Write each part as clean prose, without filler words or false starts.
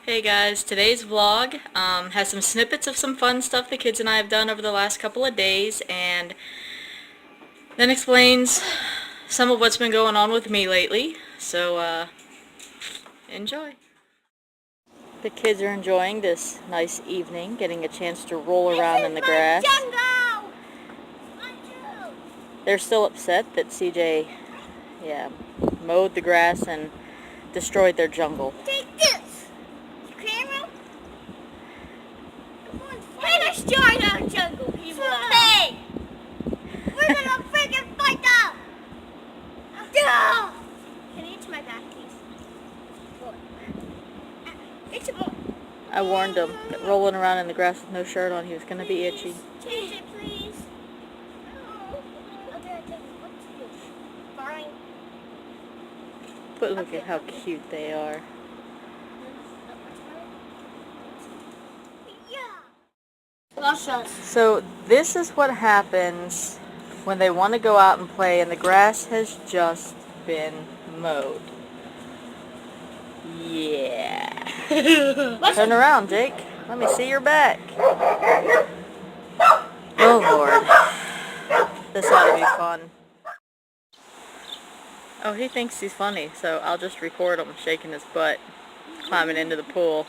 Hey guys, today's vlog has some snippets of some fun stuff the kids and I have done over the last couple of days, and then explains some of what's been going on with me lately. So, enjoy. The kids are enjoying this nice evening, getting a chance to roll around in the grass. They're still upset that CJ, mowed the grass and destroyed their jungle. Take this! Camera? We're destroying our jungle, people! Hey! We're gonna freaking fight them! Can you itch my back, please? Itch it more. I warned him that rolling around in the grass with no shirt on, he was going to be itchy. Change it, please. Okay, fine. But look at how cute they are. So this is what happens when they want to go out and play and the grass has just been mowed. Yeah. Turn around, Jake. Let me see your back. Oh Lord. This ought to be fun. Oh, he thinks he's funny, so I'll just record him shaking his butt, climbing into the pool.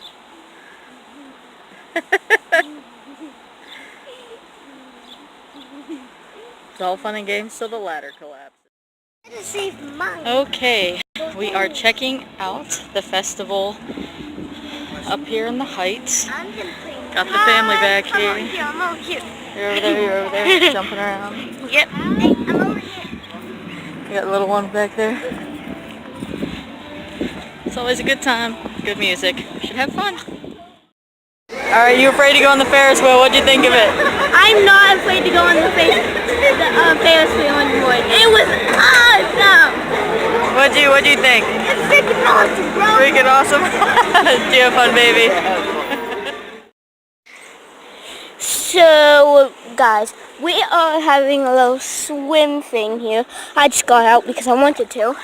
It's all fun and games till the ladder collapses. Okay, we are checking out the festival up here in the Heights. Got the family back here. You're over there, jumping around. Yep. Hey, I'm over here. You got the little one back there. It's always a good time, good music. We should have fun. Alright, you afraid to go on the Ferris wheel? What'd you think of it? I'm not afraid to go on the Ferris wheel anymore. It was awesome! What'd you think? It's freaking awesome, bro! Freaking awesome? Did you have fun, baby? So, guys, we are having a little swim thing here. I just got out because I wanted to.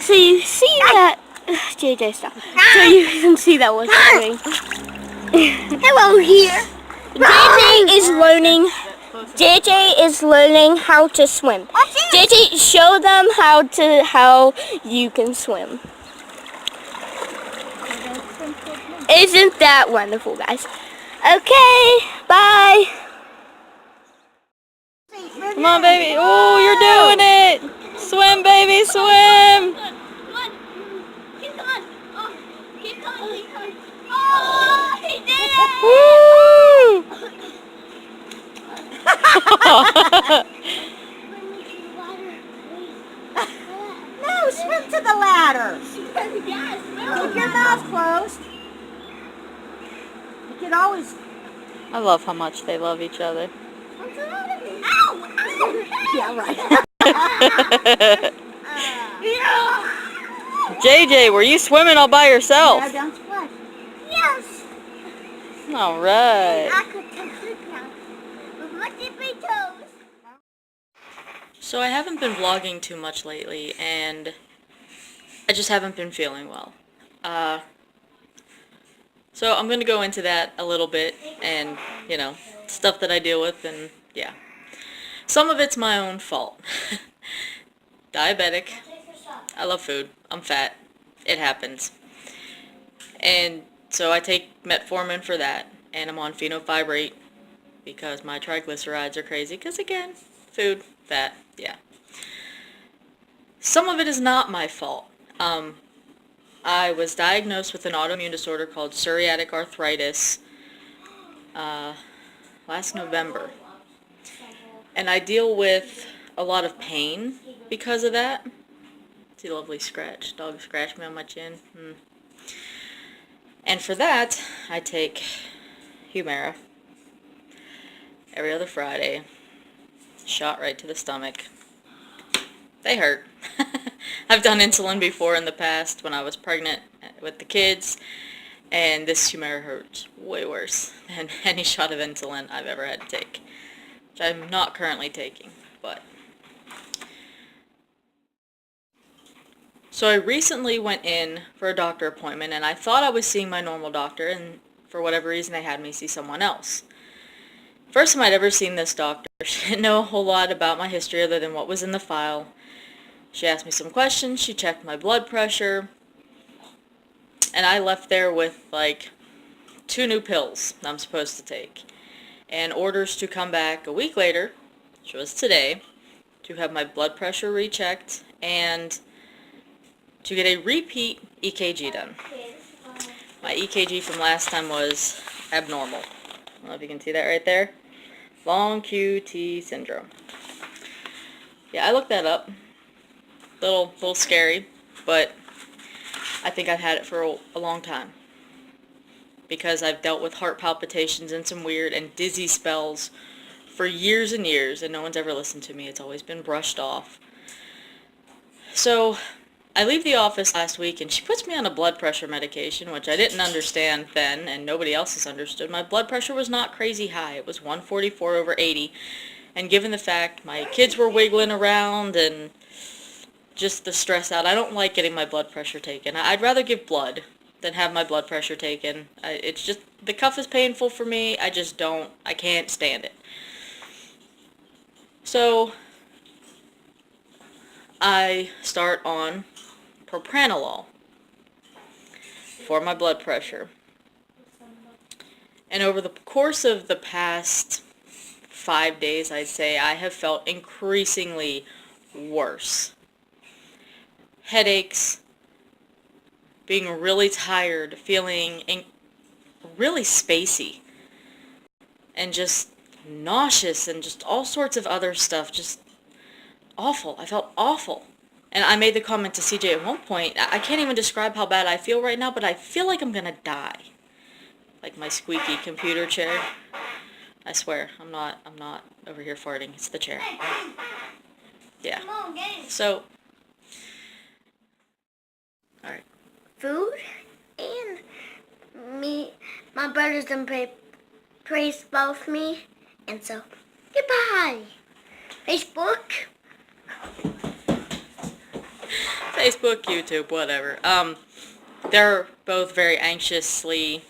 So you see that... JJ, stop. So you can see that what's happening. Hello here. JJ is learning how to swim. JJ, show them how you can swim. Isn't that wonderful, guys? Okay, bye. Come on, baby. Oh, you're doing it. Swim, baby, swim. Keep going. Oh, keep going. Oh, he did it. Woo! No, swim to the ladder. Keep your mouth closed. You can always... I love how much they love each other. Yeah, right. JJ, were you swimming all by yourself? Yeah, don't splash. Yes. All right. I could touch it now with my tippy toes. So I haven't been vlogging too much lately, and I just haven't been feeling well. So I'm going to go into that a little bit, and, stuff that I deal with, and, yeah. Some of it's my own fault. Diabetic. I love food. I'm fat. It happens. And so I take metformin for that, and I'm on fenofibrate because my triglycerides are crazy, because, again, food, fat, yeah. Some of it is not my fault. I was diagnosed with an autoimmune disorder called psoriatic arthritis last November. And I deal with a lot of pain because of that. See a lovely scratch. Dog scratched me on my chin. And for that, I take Humira every other Friday. Shot right to the stomach. They hurt. I've done insulin before in the past when I was pregnant with the kids, and this Humira hurts way worse than any shot of insulin I've ever had to take, which I'm not currently taking, but... So I recently went in for a doctor appointment, and I thought I was seeing my normal doctor, and for whatever reason they had me see someone else. First time I'd ever seen this doctor. She didn't know a whole lot about my history other than what was in the file. She asked me some questions, she checked my blood pressure, and I left there with like 2 new pills that I'm supposed to take, and orders to come back a week later, which was today, to have my blood pressure rechecked and to get a repeat EKG done. My EKG from last time was abnormal. I don't know if you can see that right there. Long QT syndrome. Yeah, I looked that up. Little scary, but I think I've had it for a long time. Because I've dealt with heart palpitations and some weird and dizzy spells for years and years, and no one's ever listened to me. It's always been brushed off. So I leave the office last week, and she puts me on a blood pressure medication, which I didn't understand then, and nobody else has understood. My blood pressure was not crazy high. It was 144/80, and given the fact my kids were wiggling around and just the stress out, I don't like getting my blood pressure taken. I'd rather give blood than have my blood pressure taken. It's just, the cuff is painful for me. I can't stand it. So I start on propranolol for my blood pressure. And over the course of the past 5 days, I'd say, I have felt increasingly worse. Headaches, being really tired, feeling really spacey, and just nauseous, and just all sorts of other stuff, just awful. I felt awful. And I made the comment to CJ at one point, I can't even describe how bad I feel right now, but I feel like I'm gonna die. Like my squeaky computer chair. I swear, I'm not over here farting, it's the chair. Yeah. So, alright. Food and me, my brothers and praise both me, and so goodbye. Facebook. Facebook, YouTube, whatever. They're both very anxiously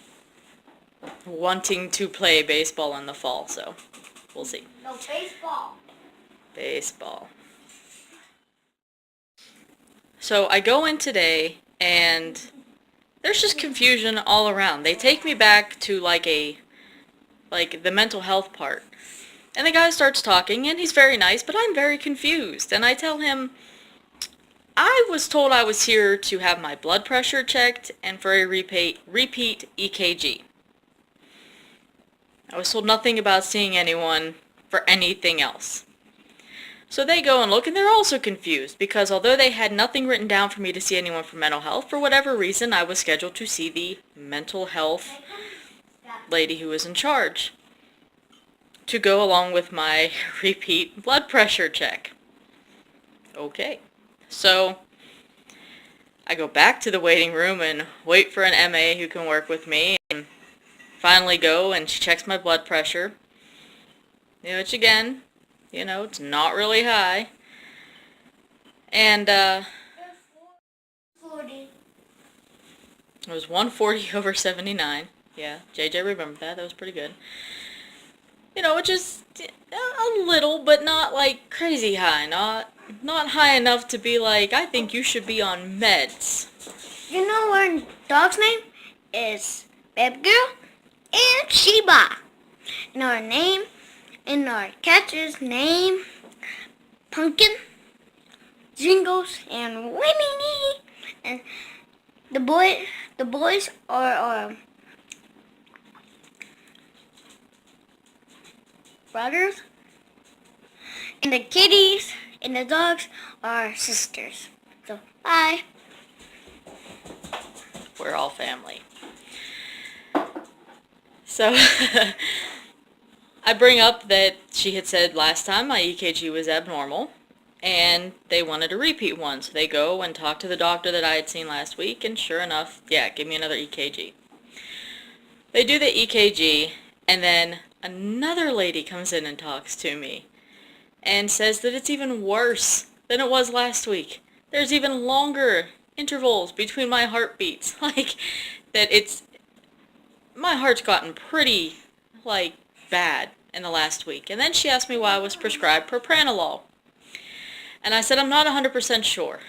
wanting to play baseball in the fall, so we'll see. No baseball. Baseball. So I go in today, and there's just confusion all around. They take me back to like the mental health part. And the guy starts talking, and he's very nice, but I'm very confused. And I tell him, I was told I was here to have my blood pressure checked and for a repeat EKG. I was told nothing about seeing anyone for anything else. So they go and look, and they're also confused, because although they had nothing written down for me to see anyone for mental health, for whatever reason, I was scheduled to see the mental health lady who was in charge, to go along with my repeat blood pressure check. Okay. So I go back to the waiting room and wait for an MA who can work with me, and finally go, and she checks my blood pressure, which again, it's not really high. And it was 140/79. Yeah, JJ remembered that. That was pretty good. Which is a little, but not like crazy high. Not high enough to be like, I think you should be on meds. You know our dog's name is Baby Girl and Sheba. And our catcher's name, Pumpkin, Jingles, and Winnie. And the boys are brothers, and the kitties and the dogs are sisters. So, bye. We're all family. So, I bring up that she had said last time my EKG was abnormal, and they wanted a repeat one. So they go and talk to the doctor that I had seen last week, and sure enough, yeah, give me another EKG. They do the EKG, and then another lady comes in and talks to me and says that it's even worse than it was last week. There's even longer intervals between my heartbeats. Like, that it's, my heart's gotten pretty, like, bad in the last week. And then she asked me why I was prescribed propranolol. And I said, I'm not 100% sure.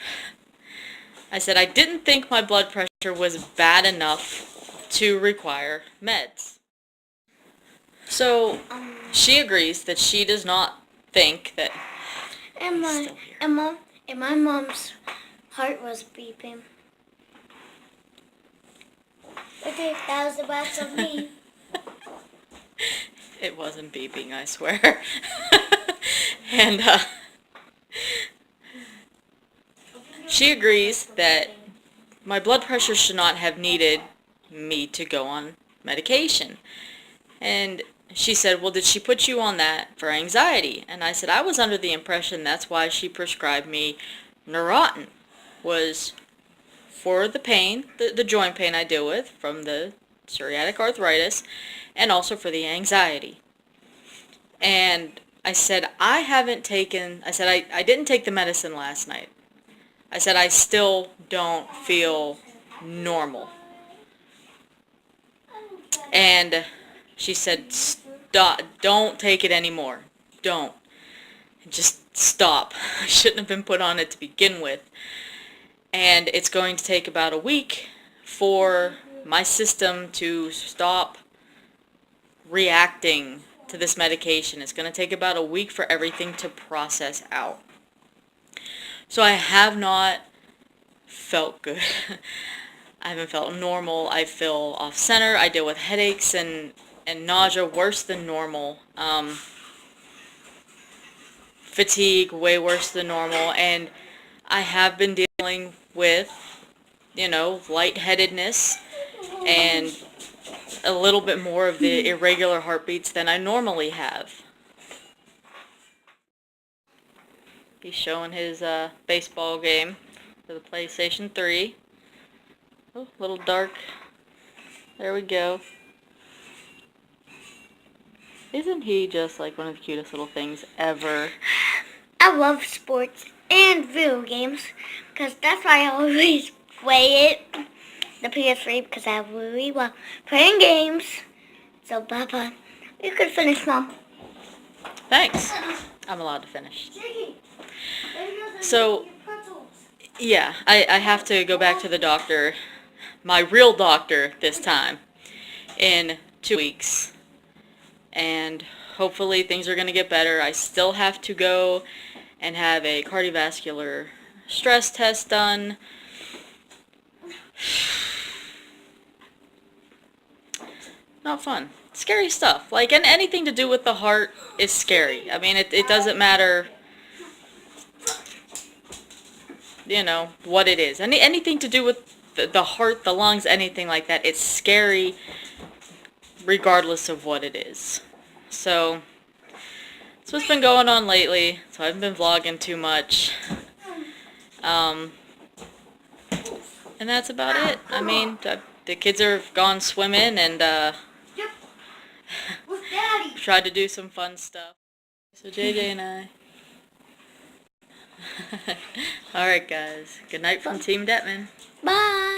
I said, I didn't think my blood pressure was bad enough to require meds. So, she agrees that she does not think that... And my mom's heart was beeping. Okay, that was the best of me. It wasn't beeping, I swear. And, she agrees that my blood pressure should not have needed me to go on medication. And she said, well, did she put you on that for anxiety? And I said, I was under the impression that's why she prescribed me Neurontin, was for the pain, the joint pain I deal with from the psoriatic arthritis, and also for the anxiety. And I said, I didn't take the medicine last night. I said, I still don't feel normal. And she said, stop, don't take it anymore. Don't. Just stop. I shouldn't have been put on it to begin with. And it's going to take about a week for my system to stop reacting to this medication. It's going to take about a week for everything to process out. So I have not felt good. I haven't felt normal. I feel off-center. I deal with headaches and nausea worse than normal. Fatigue way worse than normal. And I have been dealing with, lightheadedness and a little bit more of the irregular heartbeats than I normally have. He's showing his baseball game for the PlayStation 3. Oh, a little dark. There we go. Isn't he just like one of the cutest little things ever? I love sports and video games because that's why I always play it. The PS3 because I really love playing games. So, Papa, you can finish, Mom. Thanks. I'm allowed to finish. So, yeah, I have to go back to the doctor, my real doctor this time, in 2 weeks. And hopefully things are going to get better. I still have to go and have a cardiovascular stress test done. Not fun. Scary stuff. Like, and anything to do with the heart is scary. I mean, it doesn't matter, what it is. Anything to do with the heart, the lungs, anything like that, it's scary regardless of what it is. So, that's what's been going on lately. So I haven't been vlogging too much. And that's about it. I mean, the kids are gone swimming and tried to do some fun stuff. So JJ and I. Alright guys, good night from Team Detman. Bye.